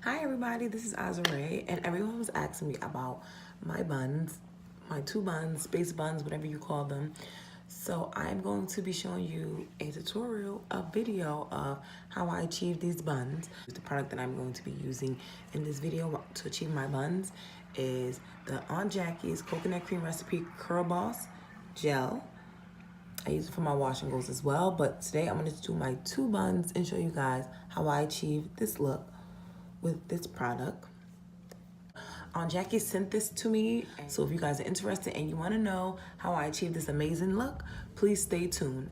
Hi everybody, this is Azare, and everyone was asking me about my buns, my two buns, space buns, whatever you call them. So I'm going to be showing you a tutorial, a video of how I achieve these buns. The product that I'm going to be using in this video to achieve my buns is the Aunt Jackie's Coconut Cream Recipe Curl Boss Gel. I use it for my wash and goes as well, but today I'm going to do my two buns and show you guys how I achieve this look with this product. Aunt Jackie sent this to me, so if you guys are interested and you want to know how I achieved this amazing look, please stay tuned.